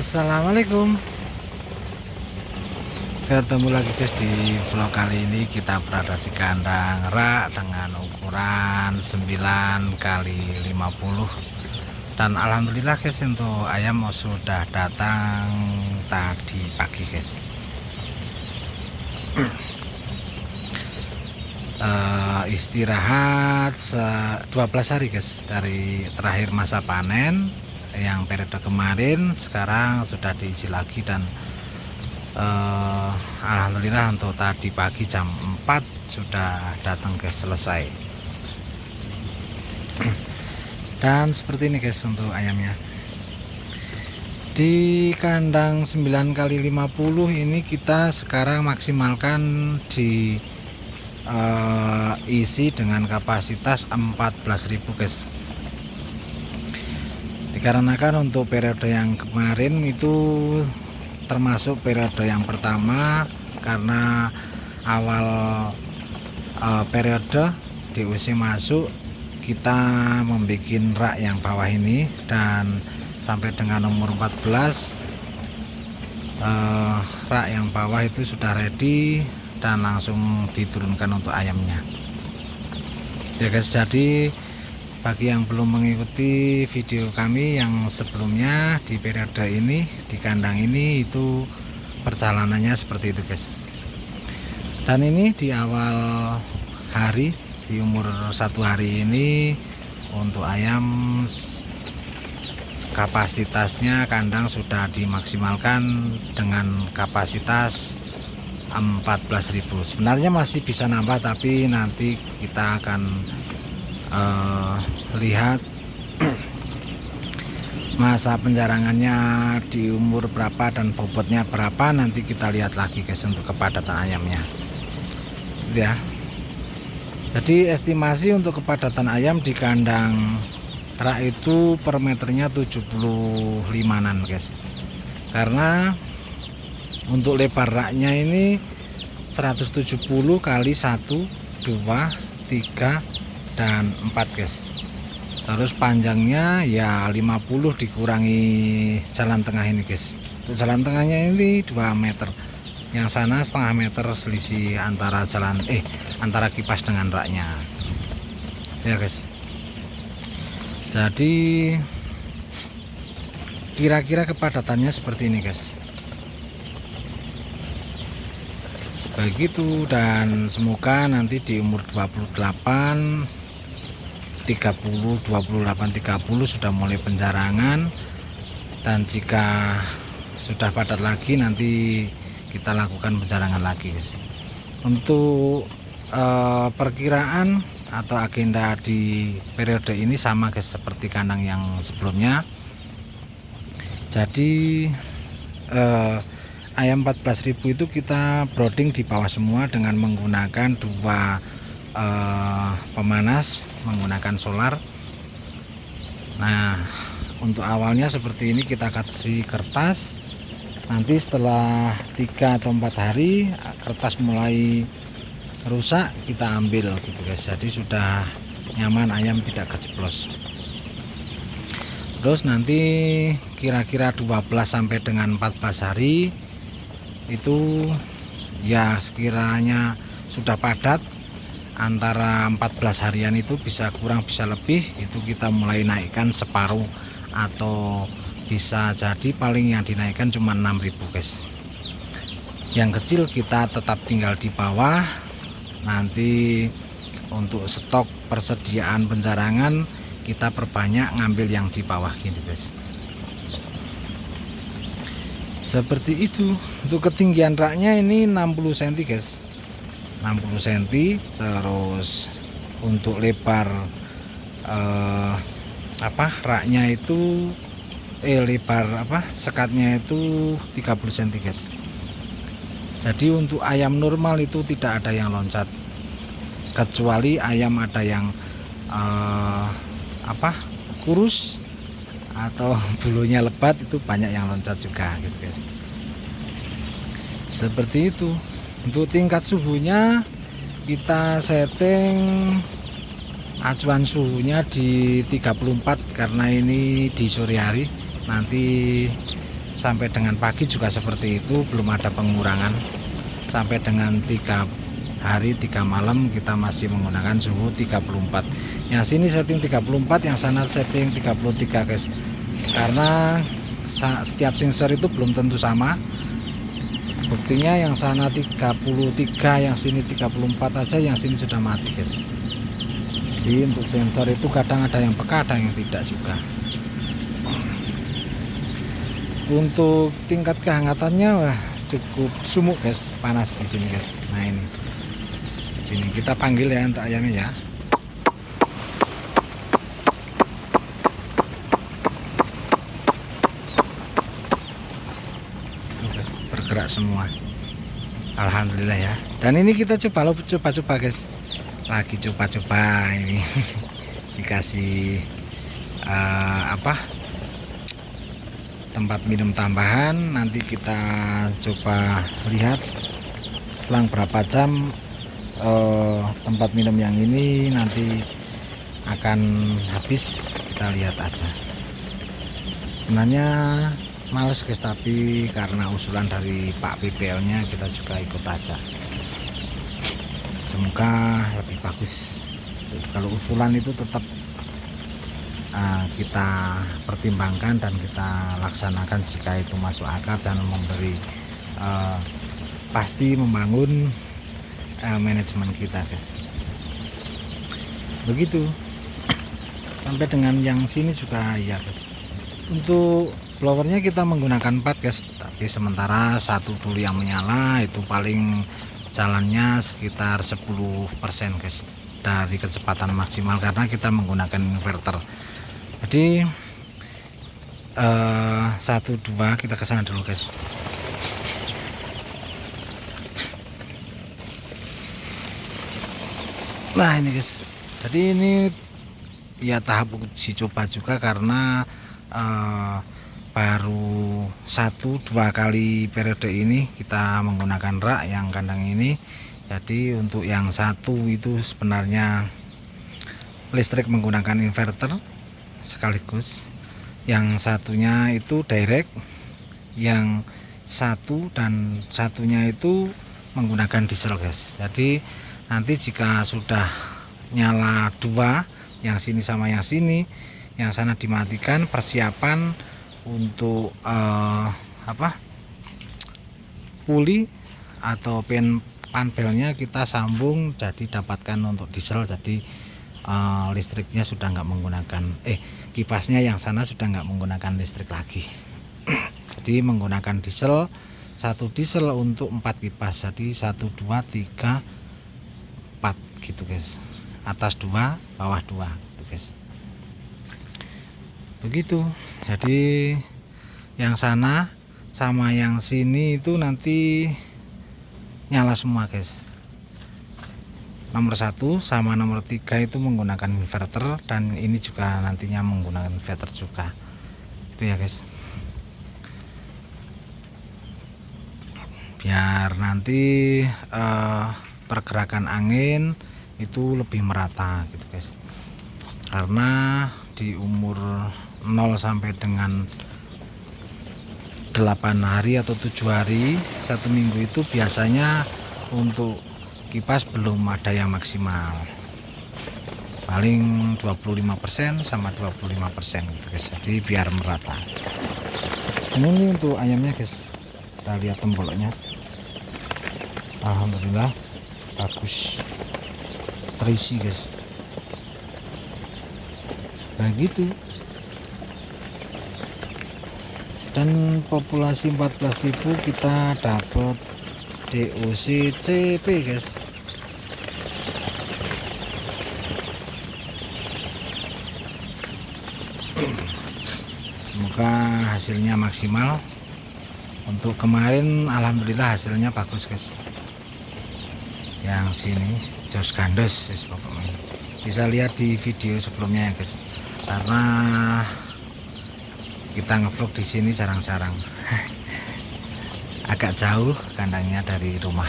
Assalamualaikum, ketemu lagi guys. Di vlog kali ini kita berada di kandang rak dengan ukuran 9 kali 50, dan alhamdulillah guys, untuk ayam sudah datang tadi pagi guys. Istirahat 12 hari guys dari terakhir masa panen yang periode kemarin. Sekarang sudah diisi lagi, dan alhamdulillah untuk tadi pagi jam 4 sudah datang guys, selesai. Dan seperti ini guys untuk ayamnya. Di kandang 9 kali 50 ini kita sekarang maksimalkan di isi dengan kapasitas 14.000 guys. Dikarenakan untuk periode yang kemarin itu termasuk periode yang pertama, karena awal periode DOC masuk kita membuat rak yang bawah ini, dan sampai dengan umur 14 rak yang bawah itu sudah ready dan langsung diturunkan untuk ayamnya ya guys. Jadi bagi yang belum mengikuti video kami yang sebelumnya di periode ini, di kandang ini, itu perjalanannya seperti itu guys. Dan ini di awal hari, di umur 1 hari ini, untuk ayam kapasitasnya kandang sudah dimaksimalkan dengan kapasitas 14.000. Sebenarnya masih bisa nambah, tapi nanti kita akan lihat masa penjarangannya di umur berapa dan bobotnya berapa. Nanti kita lihat lagi guys untuk kepadatan ayamnya ya. Jadi estimasi untuk kepadatan ayam di kandang rak itu per meternya 75an guys, karena untuk lebar raknya ini 170 kali 1, 2, 3, dan 4 guys. Terus panjangnya ya 50 dikurangi jalan tengah ini guys. Untuk jalan tengahnya ini 2 meter, yang sana setengah meter selisih antara antara kipas dengan raknya ya guys. Jadi kira-kira kepadatannya seperti ini guys. Begitu, dan semoga nanti di umur 28, 30, 28, 30 sudah mulai penjarangan, dan jika sudah padat lagi nanti kita lakukan penjarangan lagi guys. Untuk perkiraan atau agenda di periode ini sama guys seperti kandang yang sebelumnya. Jadi ayam 14.000 itu kita brooding di bawah semua dengan menggunakan 2 pemanas, menggunakan solar. Nah, untuk awalnya seperti ini, kita kasih kertas. Nanti setelah 3 atau 4 hari kertas mulai rusak, kita ambil gitu guys. Jadi sudah nyaman, ayam tidak keceplos. Terus nanti kira-kira 12 sampai dengan 14 hari itu ya sekiranya sudah padat, antara 14 harian itu bisa kurang bisa lebih, itu kita mulai naikkan separuh, atau bisa jadi paling yang dinaikkan cuma 6.000 guys. Yang kecil kita tetap tinggal di bawah. Nanti untuk stok persediaan penjarangan kita perbanyak, ngambil yang di bawah gitu guys. Seperti itu. Untuk ketinggian raknya ini 60 cm guys, 60 cm. Terus untuk lebar raknya itu lebar sekatnya itu 30 cm guys. Jadi untuk ayam normal itu tidak ada yang loncat, kecuali ayam ada yang kurus atau bulunya lebat, itu banyak yang loncat juga gitu guys. Seperti itu. Untuk tingkat suhunya kita setting acuan suhunya di 34, karena ini di sore hari. Nanti sampai dengan pagi juga seperti itu, belum ada pengurangan. Sampai dengan 3 hari 3 malam kita masih menggunakan suhu 34. Yang sini setting 34, yang sana setting 33 guys, karena setiap sensor itu belum tentu sama. Buktinya yang sana 33, yang sini 34 aja, yang sini sudah mati guys. Jadi untuk sensor itu kadang ada yang peka, ada yang tidak juga. Untuk tingkat kehangatannya wah cukup sumuk guys, panas di sini guys. Nah ini kita panggil ya untuk ayamnya ya. Bergerak semua, alhamdulillah ya. Dan ini kita coba guys, lagi coba ini dikasih tempat minum tambahan. Nanti kita coba lihat selang berapa jam tempat minum yang ini nanti akan habis. Kita lihat aja. Sebenarnya males guys, tapi karena usulan dari Pak PPL nya kita juga ikut aja. Semoga lebih bagus. Kalau usulan itu tetap kita pertimbangkan dan kita laksanakan jika itu masuk akal dan memberi pasti membangun manajemen kita guys. Begitu. Sampai dengan yang sini juga ya guys. Untuk blowernya kita menggunakan 4 guys, tapi sementara satu dulu yang menyala, itu paling jalannya sekitar 10% guys dari kecepatan maksimal karena kita menggunakan inverter. Jadi 1, 2 kita ke sana dulu guys. Nah ini guys, jadi ini ya tahap uji coba juga karena baru 1-2 kali periode ini kita menggunakan rak yang kandang ini. Jadi untuk yang satu itu sebenarnya listrik menggunakan inverter sekaligus, yang satunya itu direct, yang satu dan satunya itu menggunakan diesel guys. Jadi nanti jika sudah nyala 2, yang sini sama yang sini, yang sana dimatikan, persiapan untuk puli atau panbelnya kita sambung, jadi dapatkan untuk diesel. Jadi listriknya sudah nggak menggunakan kipasnya yang sana sudah nggak menggunakan listrik lagi. Jadi menggunakan diesel, 1 diesel untuk 4 kipas. Jadi 1, 2, 3, 4 gitu guys, atas 2 bawah 2 gitu guys. Begitu. Jadi yang sana sama yang sini itu nanti nyala semua guys. Nomor 1 sama nomor 3 itu menggunakan inverter, dan ini juga nantinya menggunakan inverter juga. Itu ya guys. Biar nanti pergerakan angin itu lebih merata gitu guys. Karena di umur 0 sampai dengan 8 hari atau 7 hari 1 minggu itu biasanya untuk kipas belum ada yang maksimal, paling 25% sama 25% gitu guys. Jadi biar merata. Ini untuk ayamnya guys, kita lihat temboloknya, alhamdulillah bagus, terisi guys. Begitu. Dan populasi 14.000 kita dapat DOC CP guys. Semoga hasilnya maksimal. Untuk kemarin alhamdulillah hasilnya bagus guys. Yang sini jos gandos pokoknya. Bisa lihat di video sebelumnya ya guys. Karena kita ngevlog di sini jarang-jarang. Agak jauh kandangnya dari rumah.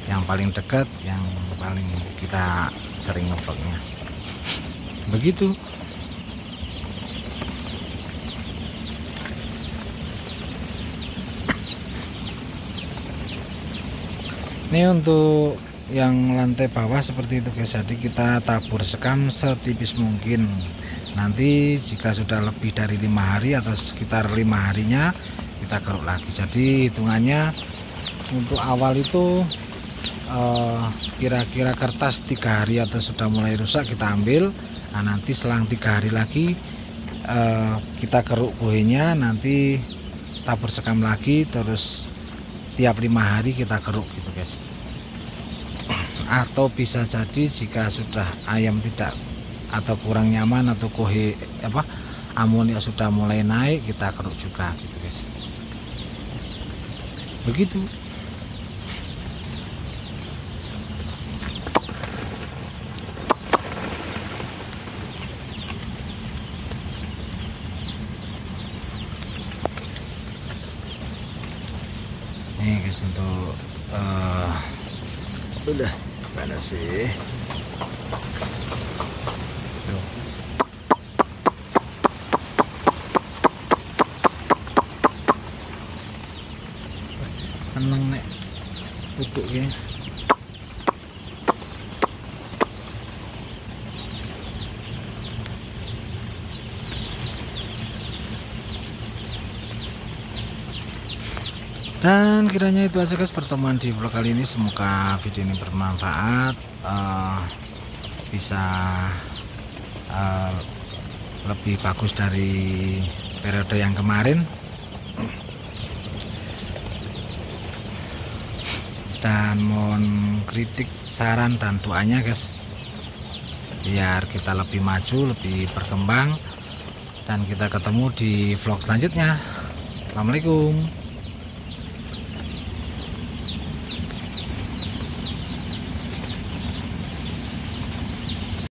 Yang paling dekat, yang paling kita sering ngevlognya. Begitu. Ini untuk yang lantai bawah seperti itu guys, jadi kita tabur sekam setipis mungkin. Nanti jika sudah lebih dari 5 hari atau sekitar 5 harinya kita keruk lagi. Jadi hitungannya untuk awal itu kira-kira kertas 3 hari atau sudah mulai rusak kita ambil. Nah, nanti selang 3 hari lagi kita keruk kuenya, nanti tabur sekam lagi, terus tiap 5 hari kita keruk gitu guys. Atau bisa jadi jika sudah ayam tidak atau kurang nyaman atau amonia sudah mulai naik, kita keruk juga gitu guys. Begitu. Nih guys, untuk udah mana sih? Seneng nek duduk gini. Dan kiranya itu aja guys pertemuan di vlog kali ini. Semoga video ini bermanfaat, bisa lebih bagus dari periode yang kemarin. Dan mohon kritik, saran, dan doanya guys, biar kita lebih maju, lebih berkembang. Dan kita ketemu di vlog selanjutnya. Assalamualaikum.